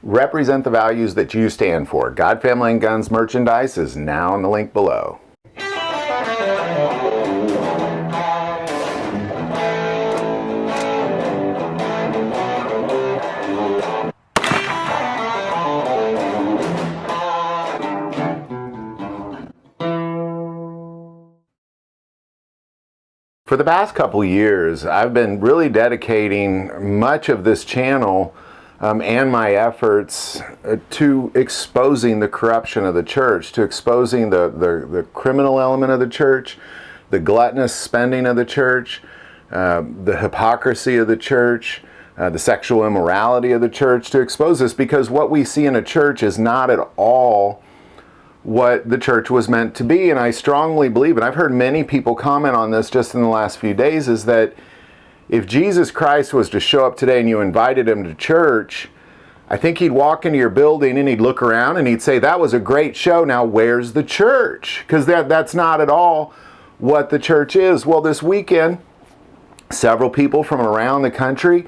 Represent the values that you stand for. God, Family, and Guns merchandise is now in the link below. For the past couple years, I've been really dedicating much of this channel and my efforts to exposing the corruption of the church, to exposing the criminal element of the church, the gluttonous spending of the church, the hypocrisy of the church, the sexual immorality of the church, to expose this, because what we see in a church is not at all what the church was meant to be. And I strongly believe, and I've heard many people comment on this just in the last few days, is that if Jesus Christ was to show up today and you invited him to church, I think he'd walk into your building and he'd look around and he'd say, that was a great show, now where's the church? Because that's not at all what the church is. Well, this weekend, several people from around the country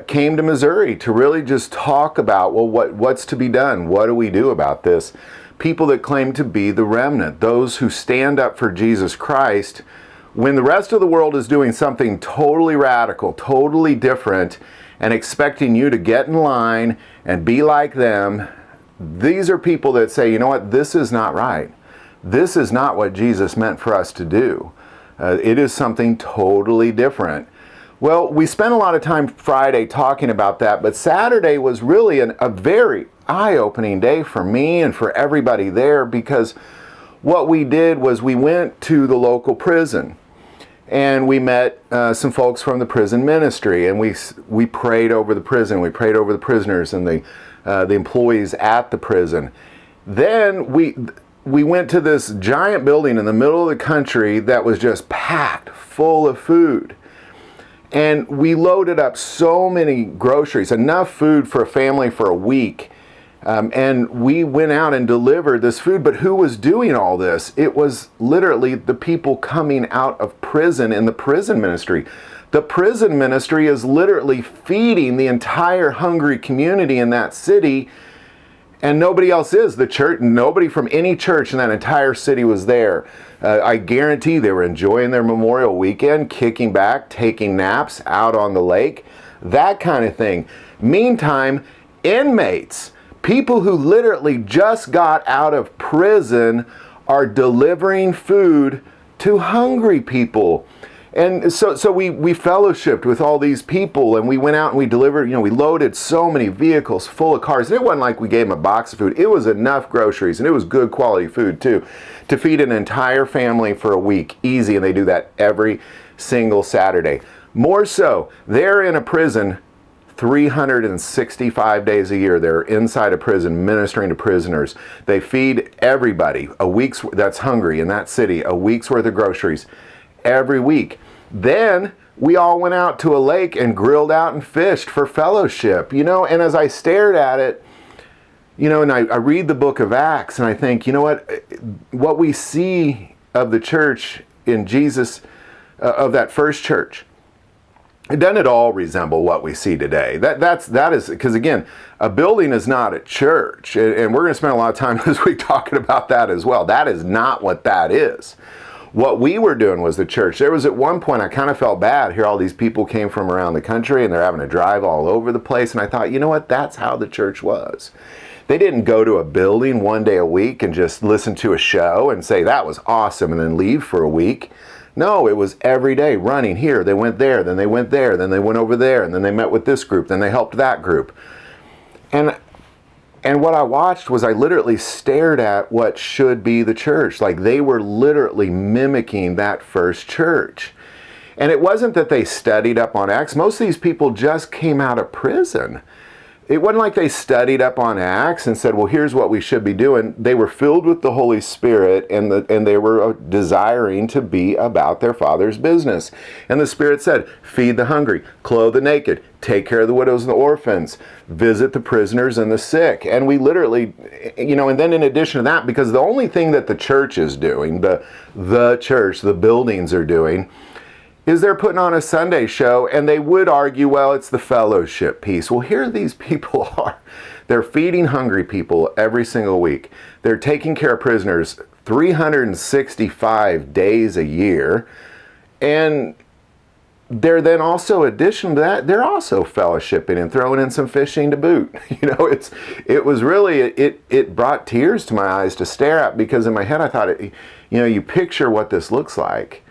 came to Missouri to really just talk about, well, what's to be done? What do we do about this? People that claim to be the remnant, those who stand up for Jesus Christ, when the rest of the world is doing something totally radical, totally different, and expecting you to get in line and be like them. These are people that say, you know what, this is not right. This is not what Jesus meant for us to do. It is something totally different. Well, we spent a lot of time Friday talking about that, but Saturday was really a very eye-opening day for me and for everybody there, because what we did was we went to the local prison and we met some folks from the prison ministry, and we prayed over the prison. We prayed over the prisoners and the employees at the prison. Then we went to this giant building in the middle of the country that was just packed full of food. And we loaded up so many groceries, enough food for a family for a week. And we went out and delivered this food. But who was doing all this? It was literally the people coming out of prison in the prison ministry. The prison ministry is literally feeding the entire hungry community in that city. And nobody else is. The church, nobody from any church in that entire city was there. I guarantee they were enjoying their Memorial Weekend, kicking back, taking naps out on the lake, that kind of thing. Meantime, inmates, people who literally just got out of prison, are delivering food to hungry people. And so we fellowshipped with all these people, and we went out and we delivered, we loaded so many vehicles full of cars. And it wasn't like we gave them a box of food. It was enough groceries, and it was good quality food too, to feed an entire family for a week. Easy, and they do that every single Saturday. More so, they're in a prison 365 days a year. They're inside a prison ministering to prisoners. They feed everybody a week's that's hungry in that city, a week's worth of groceries every week. Then we all went out to a lake and grilled out and fished for fellowship, and as I stared at it, and I read the book of Acts, and I think, what we see of the church in Jesus, of that first church, it doesn't at all resemble what we see today. That is because, again, a building is not a church, and we're going to spend a lot of time this week talking about that as well. That is not what that is. What we were doing was the church. There was at one point, I kind of felt bad. Here all these people came from around the country, and they're having to drive all over the place, and I thought, you know what, that's how the church was. They didn't go to a building one day a week and just listen to a show and say, that was awesome, and then leave for a week. No, it was every day running here. They went there, then they went there, then they went over there, and then they met with this group, then they helped that group. And what I watched was I literally stared at what should be the church. Like, they were literally mimicking that first church. And it wasn't that they studied up on Acts. Most of these people just came out of prison. It wasn't like they studied up on Acts and said, well, here's what we should be doing. They were filled with the Holy Spirit, and they were desiring to be about their Father's business. And the Spirit said, feed the hungry, clothe the naked, take care of the widows and the orphans, visit the prisoners and the sick. And we literally, and then in addition to that, because the only thing that the church is doing, the church, the buildings are doing, is they're putting on a Sunday show, and they would argue, well, it's the fellowship piece. Well, here these people are. They're feeding hungry people every single week. They're taking care of prisoners 365 days a year. And they're then also, addition to that, they're also fellowshipping and throwing in some fishing to boot. It brought tears to my eyes to stare at, because in my head I thought, you picture what this looks like.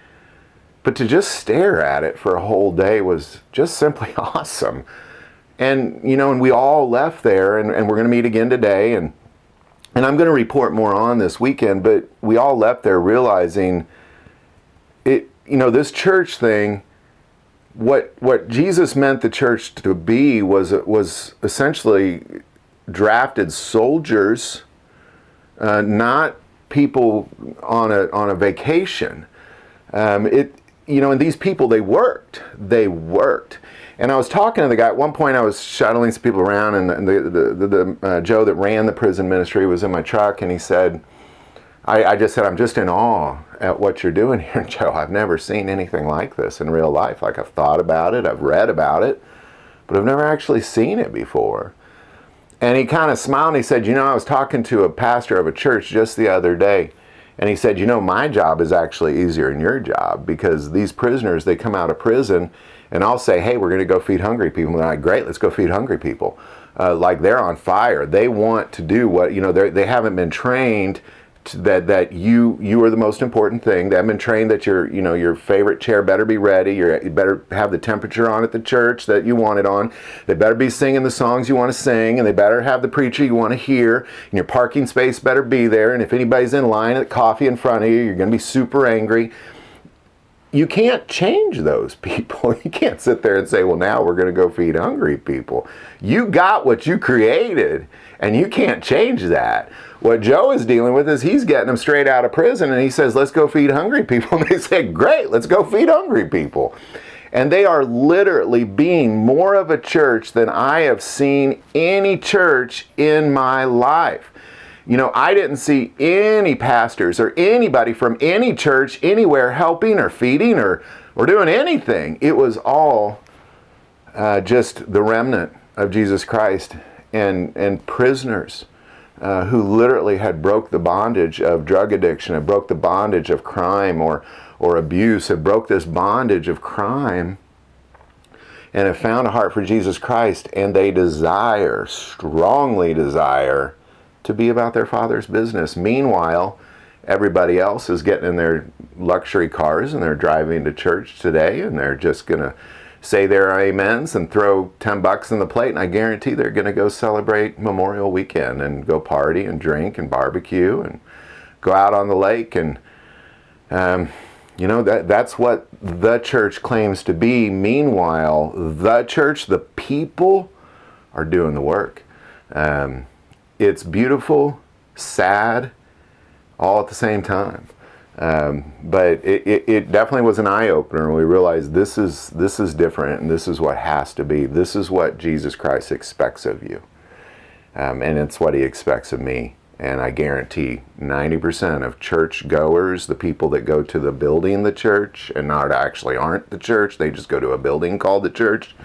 But to just stare at it for a whole day was just simply awesome. And, and we all left there, and we're going to meet again today, and I'm going to report more on this weekend, but we all left there realizing this church thing, what Jesus meant the church to be was essentially drafted soldiers, not people on a vacation. And these people, they worked. And I was talking to the guy, at one point I was shuttling some people around, and the Joe that ran the prison ministry was in my truck, and he said, I just said, I'm just in awe at what you're doing here, Joe. I've never seen anything like this in real life. Like, I've thought about it, I've read about it, but I've never actually seen it before. And he kind of smiled, and he said, I was talking to a pastor of a church just the other day, and he said, my job is actually easier than your job, because these prisoners, they come out of prison, and I'll say, hey, we're going to go feed hungry people. And they're like, great, let's go feed hungry people. Like, they're on fire. They want to do what, they haven't been trained that you are the most important thing. They haven't been trained that your favorite chair better be ready. You better have the temperature on at the church that you want it on. They better be singing the songs you want to sing, and they better have the preacher you want to hear. And your parking space better be there. And if anybody's in line at coffee in front of you, you're going to be super angry. You can't change those people. You can't sit there and say, well, now we're going to go feed hungry people. You got what you created, and you can't change that. What Joe is dealing with is he's getting them straight out of prison, and he says, let's go feed hungry people. And they say, great, let's go feed hungry people. And they are literally being more of a church than I have seen any church in my life. I didn't see any pastors or anybody from any church anywhere helping or feeding or doing anything. It was all just the remnant of Jesus Christ and prisoners who literally had broke the bondage of drug addiction, had broke the bondage of crime or abuse, had broke this bondage of crime, and have found a heart for Jesus Christ, and they strongly desire, to be about their Father's business. Meanwhile, everybody else is getting in their luxury cars, and they're driving to church today, and they're just going to say their amens and throw $10 in the plate, and I guarantee they're going to go celebrate Memorial Weekend and go party and drink and barbecue and go out on the lake. And that's what the church claims to be. Meanwhile, the church, the people, are doing the work. It's beautiful, sad, all at the same time. But it definitely was an eye-opener. We realized this is different, and this is what has to be. This is what Jesus Christ expects of you. And it's what he expects of me. And I guarantee 90% of church goers, the people that go to the building, the church, and aren't the church, they just go to a building called the church,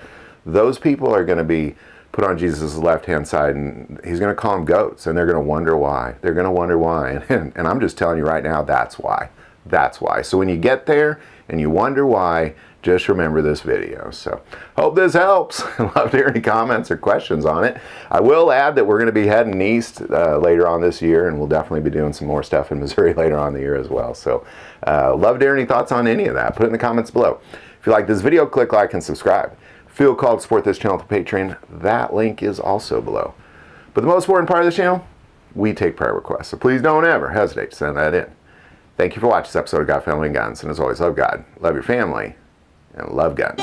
those people are going to be put on Jesus' left-hand side, and he's going to call them goats, and they're going to wonder why. They're going to wonder why. And I'm just telling you right now, that's why. That's why. So when you get there and you wonder why, just remember this video. So hope this helps. I'd love to hear any comments or questions on it. I will add that we're going to be heading east later on this year, and we'll definitely be doing some more stuff in Missouri later on in the year as well. So love to hear any thoughts on any of that. Put it in the comments below. If you like this video, click like and subscribe. Feel called to support this channel through Patreon. That link is also below. But the most important part of this channel, we take prayer requests. So please don't ever hesitate to send that in. Thank you for watching this episode of God, Family, and Guns. And as always, love God, love your family, and love guns.